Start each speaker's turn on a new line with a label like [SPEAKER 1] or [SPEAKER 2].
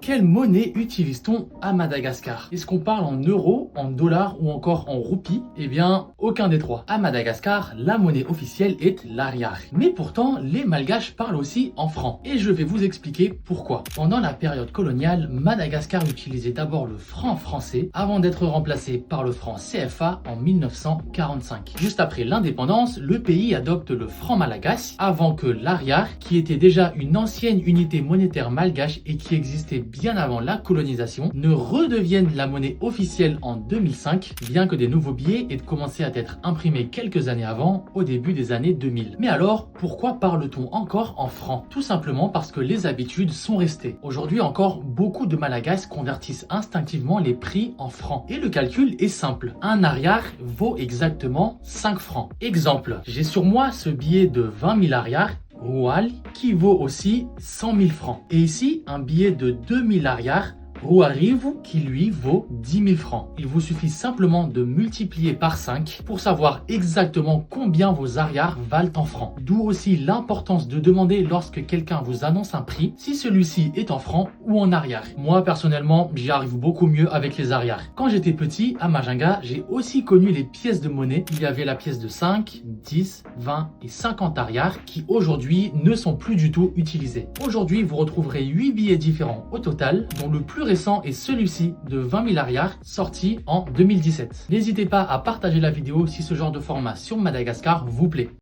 [SPEAKER 1] Quelle monnaie utilise-t-on à Madagascar? Est-ce qu'on parle en euros, en dollars ou encore en roupies? Eh bien, aucun des trois. À Madagascar, la monnaie officielle est l'ariar. Mais pourtant, les Malgaches parlent aussi en francs. Et je vais vous expliquer pourquoi. Pendant la période coloniale, Madagascar utilisait d'abord le franc français avant d'être remplacé par le franc CFA en 1945. Juste après l'indépendance, le pays adopte le franc malagasy avant que l'ariar, qui était déjà une ancienne unité monétaire malgache et qui existait bien avant la colonisation, ne redevienne la monnaie officielle en 2005, bien que des nouveaux billets aient commencé à être imprimés quelques années avant, au début des années 2000. Mais alors, pourquoi parle-t-on encore en francs? Tout simplement parce que les habitudes sont restées. Aujourd'hui encore, beaucoup de Malagasy convertissent instinctivement les prix en francs. Et le calcul est simple. Un ariar vaut exactement 5 francs. Exemple, j'ai sur moi ce billet de 20 000 ariars, Roual, qui vaut aussi 100 000 francs. Et ici, un billet de 2000 ariars, Rouarivu, qui lui vaut 10 000 francs. Il vous suffit simplement de multiplier par 5 pour savoir exactement combien vos ariars valent en francs. D'où aussi l'importance de demander lorsque quelqu'un vous annonce un prix, si celui-ci est en francs ou en ariars. Moi, personnellement, j'y arrive beaucoup mieux avec les ariars. Quand j'étais petit, à Majinga, j'ai aussi connu les pièces de monnaie. Il y avait la pièce de 5, 10, 20 et 50 ariars qui aujourd'hui ne sont plus du tout utilisées. Aujourd'hui, vous retrouverez 8 billets différents au total, dont le plus récent est celui-ci de 20 000 ariars sorti en 2017. N'hésitez pas à partager la vidéo si ce genre de format sur Madagascar vous plaît.